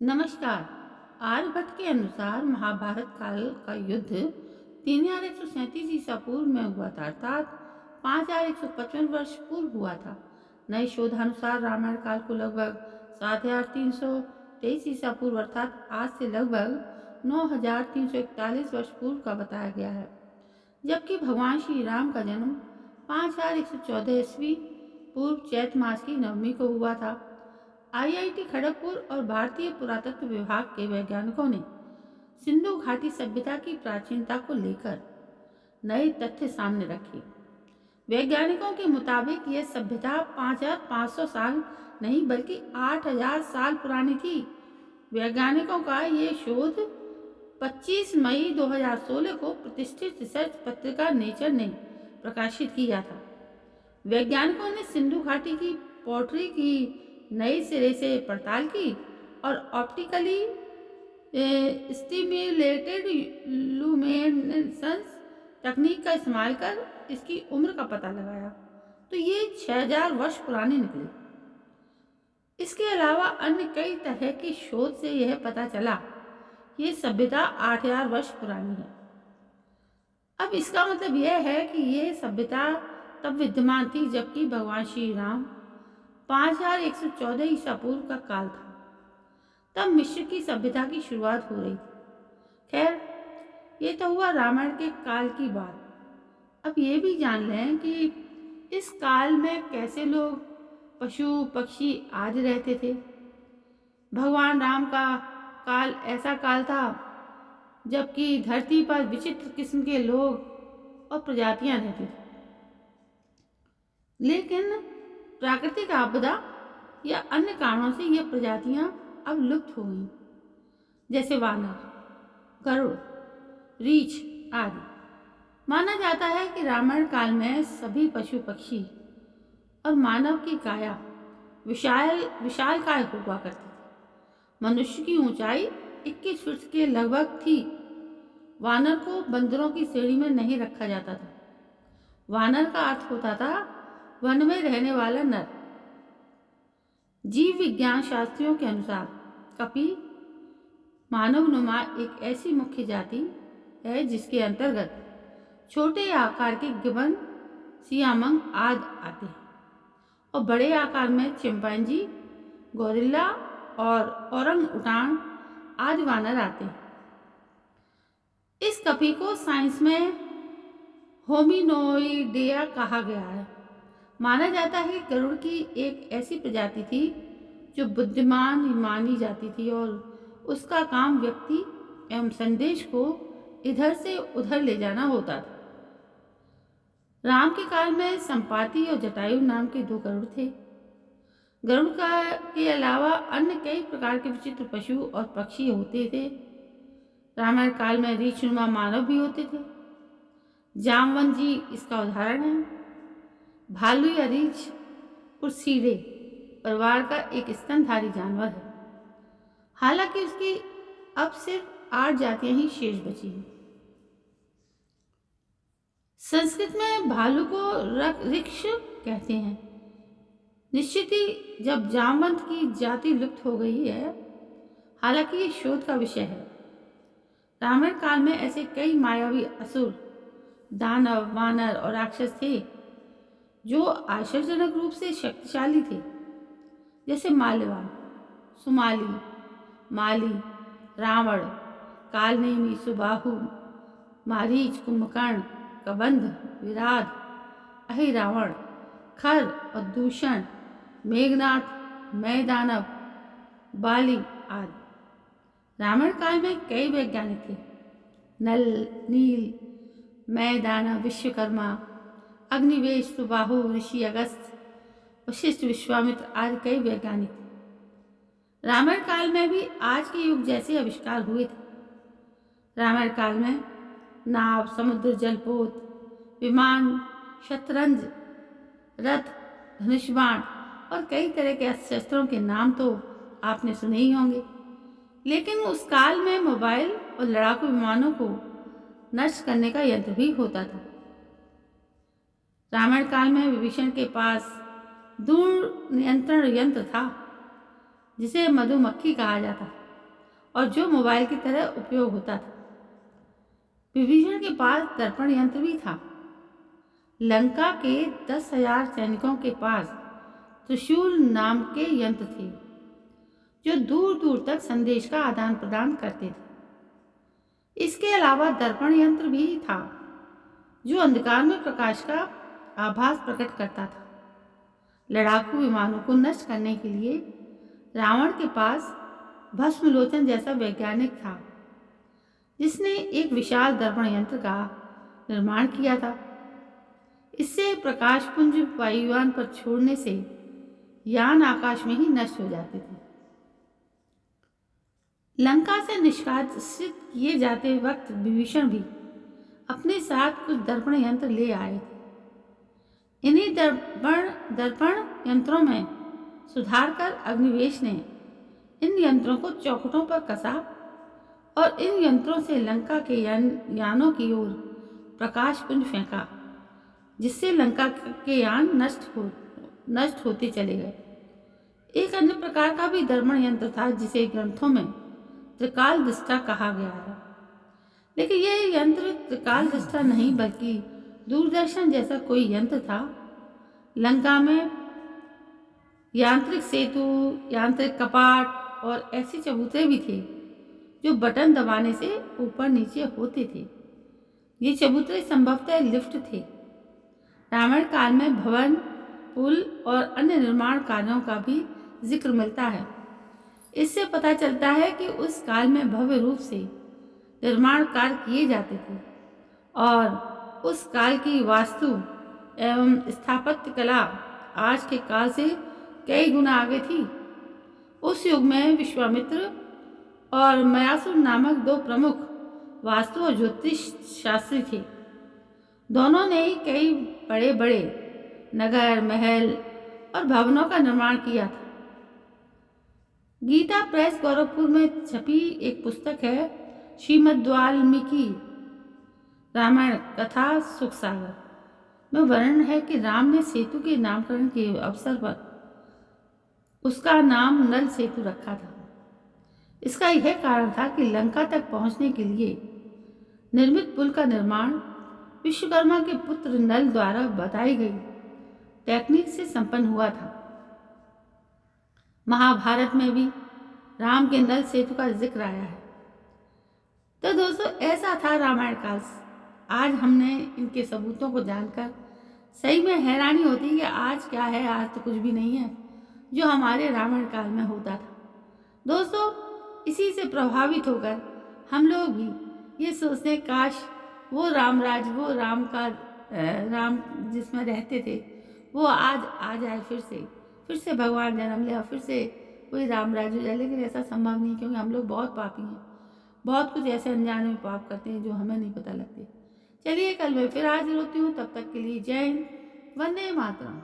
नमस्कार। आर्यभट्ट के अनुसार महाभारत काल का युद्ध 3137 ईसा पूर्व में हुआ था, अर्थात 5155 वर्ष पूर्व हुआ था। नए शोधानुसार रामायण काल को लगभग 7323 ईसा पूर्व अर्थात आज से लगभग 9341 वर्ष पूर्व का बताया गया है, जबकि भगवान श्री राम का जन्म 5114 ईस्वी पूर्व चैत्र मास की नवमी को हुआ था। आईआईटी खड़गपुर और भारतीय पुरातत्व विभाग के वैज्ञानिकों ने सिंधु घाटी सभ्यता की प्राचीनता को लेकर नए तथ्य सामने रखे। वैज्ञानिकों के मुताबिक यह सभ्यता 5500 साल नहीं बल्कि 8000 साल पुरानी थी। वैज्ञानिकों का यह शोध 25 मई 2016 को प्रतिष्ठित रिसर्च पत्रिका नेचर ने प्रकाशित किया था। वैज्ञानिकों ने सिंधु घाटी की पोट्री की नई सिरे से पड़ताल की और ऑप्टिकली स्टिम्युलेटेड लुमिनेसेंस तकनीक का इस्तेमाल कर इसकी उम्र का पता लगाया, तो ये 6000 वर्ष पुरानी निकली। इसके अलावा अन्य कई तरह की शोध से यह पता चला ये सभ्यता 8000 वर्ष पुरानी है। अब इसका मतलब यह है कि यह सभ्यता तब विद्यमान थी जबकि भगवान श्री राम 5114 ईसा पूर्व का काल था। तब मिस्र की सभ्यता की शुरुआत हो रही थी। खैर, ये तो हुआ रामायण के काल की बात। अब ये भी जान लें कि इस काल में कैसे लोग, पशु पक्षी आदि रहते थे। भगवान राम का काल ऐसा काल था जबकि धरती पर विचित्र किस्म के लोग और प्रजातियां रहती थी, लेकिन प्राकृतिक आपदा या अन्य कारणों से ये प्रजातियां अब लुप्त हो गईं, जैसे वानर, गरुड़, रीछ आदि। माना जाता है कि रामायण काल में सभी पशु पक्षी और मानव की काया विशालकाय हुआ करती थी। मनुष्य की ऊंचाई 21 फीट के लगभग थी। वानर को बंदरों की श्रेणी में नहीं रखा जाता था। वानर का अर्थ होता था वन में रहने वाला नर। जीव विज्ञान शास्त्रियों के अनुसार कपि मानवनुमा एक ऐसी मुख्य जाति है जिसके अंतर्गत छोटे आकार के गिबन, सियामंग आदि आते हैं और बड़े आकार में चिंपैंजी, गोरिल्ला और ओरंग-उटान आदि वानर आते हैं। इस कपि को साइंस में होमिनोइडेआ कहा गया है। माना जाता है कि गरुड़ की एक ऐसी प्रजाति थी जो बुद्धिमान मानी जाती थी और उसका काम व्यक्ति एवं संदेश को इधर से उधर ले जाना होता था। राम के काल में संपाति और जटायु नाम के 2 गरुड़ थे। गरुड़ के अलावा अन्य कई प्रकार के विचित्र पशु और पक्षी होते थे। रामायण काल में रीछनुमा मानव भी होते थे। जामवंत जी इसका उदाहरण है। भालू या रीछ पुरसीरे परिवार का एक स्तनधारी जानवर है। हालांकि उसकी अब सिर्फ 8 जातियां ही शेष बची हैं। संस्कृत में भालू को ऋक्ष कहते हैं। निश्चित ही जब जामवंत की जाति लुप्त हो गई है, हालांकि ये शोध का विषय है। रामायण काल में ऐसे कई मायावी असुर, दानव, वानर और राक्षस थे जो आश्चर्यजनक रूप से शक्तिशाली थे, जैसे माल्यवान, सुमाली, माली, रावण, कालनेमी, सुबाहु, मारीच, कुंभकर्ण, कबंध, विराध, अहिरावण, खर और दूषण, मेघनाथ, मैदानव, बाली आदि। रामायण काल में कई वैज्ञानिक थे। नल, नील, मैदानव, विश्वकर्मा, अग्निवेश, सुबाहु, ऋषि अगस्त, वशिष्ठ, विश्वामित्र आदि कई वैज्ञानिक थे। रामायण काल में भी आज के युग जैसे आविष्कार हुए थे। रामायण काल में नाव, समुद्र, जलपोत, विमान, शतरंज, रथ, धनुष बाण और कई तरह के शस्त्रों के नाम तो आपने सुने ही होंगे। लेकिन उस काल में मोबाइल और लड़ाकू विमानों को नष्ट करने का यंत्र भी होता था। रामायण काल में विभीषण के पास दूर नियंत्रण यंत्र था जिसे मधुमक्खी कहा जाता। और जो मोबाइल की तरह उपयोग होता था। विभीषण के पास दर्पण यंत्र भी था। लंका के 10,000 सैनिकों के पास त्रिशूल नाम के यंत्र थे जो दूर दूर तक संदेश का आदान प्रदान करते थे। इसके अलावा दर्पण यंत्र भी था जो अंधकार में प्रकाश का आभास प्रकट करता था। लड़ाकू विमानों को नष्ट करने के लिए रावण के पास भस्मलोचन जैसा वैज्ञानिक था जिसने एक विशाल दर्पण यंत्र का निर्माण किया था। इससे प्रकाश पुंज वायुयान पर छोड़ने से यान आकाश में ही नष्ट हो जाते थे। लंका से निष्कासित किए जाते वक्त विभीषण भी अपने साथ कुछ दर्पण यंत्र ले आए थे। इन्हीं दर्पण यंत्रों में सुधार कर अग्निवेश ने इन यंत्रों को चौखटों पर कसा और इन यंत्रों से लंका के यानों की ओर प्रकाश पुंज फेंका, जिससे लंका के यान नष्ट होते चले गए। एक अन्य प्रकार का भी दर्पण यंत्र था जिसे ग्रंथों में त्रिकाल दृष्टा कहा गया है, लेकिन यह यंत्र त्रिकाल दृष्टा नहीं बल्कि दूरदर्शन जैसा कोई यंत्र था। लंका में यांत्रिक सेतु, यांत्रिक कपाट और ऐसे चबूतरे भी थे जो बटन दबाने से ऊपर नीचे होते थे। ये चबूतरे संभवतः लिफ्ट थे। रामायण काल में भवन, पुल और अन्य निर्माण कार्यों का भी जिक्र मिलता है। इससे पता चलता है कि उस काल में भव्य रूप से निर्माण कार्य किए जाते थे और उस काल की वास्तु एवं स्थापत्य कला आज के काल से कई गुना आगे थी। उस युग में विश्वामित्र और मयासुर नामक दो प्रमुख वास्तु और ज्योतिष शास्त्री थे। दोनों ने कई बड़े बड़े नगर, महल और भवनों का निर्माण किया था। गीता प्रेस गोरखपुर में छपी एक पुस्तक है श्रीमद् वाल्मीकि रामायण कथा सुख सागर में वर्णन है कि राम ने सेतु के नामकरण के अवसर पर उसका नाम नल सेतु रखा था। इसका यह कारण था कि लंका तक पहुंचने के लिए निर्मित पुल का निर्माण विश्वकर्मा के पुत्र नल द्वारा बताई गई टेक्निक से संपन्न हुआ था। महाभारत में भी राम के नल सेतु का जिक्र आया है। तो दोस्तों, ऐसा था रामायण काल। आज हमने इनके सबूतों को जानकर सही में हैरानी होती है कि आज क्या है, आज तो कुछ भी नहीं है जो हमारे रामायण काल में होता था। दोस्तों, इसी से प्रभावित होकर हम लोग भी ये सोचते हैं काश वो रामराज, वो राम जिसमें रहते थे वो आज आ जाए, फिर से भगवान जन्म ले और फिर से कोई रामराज हो जाए। लेकिन ऐसा संभव नहीं, क्योंकि हम लोग बहुत पापी हैं, बहुत कुछ ऐसे अनजाने में पाप करते हैं जो हमें नहीं पता लगते। चलिए, कल मैं फिर हाजिर होती हूँ। तब तक के लिए जय हिंद, वंदे मातरम।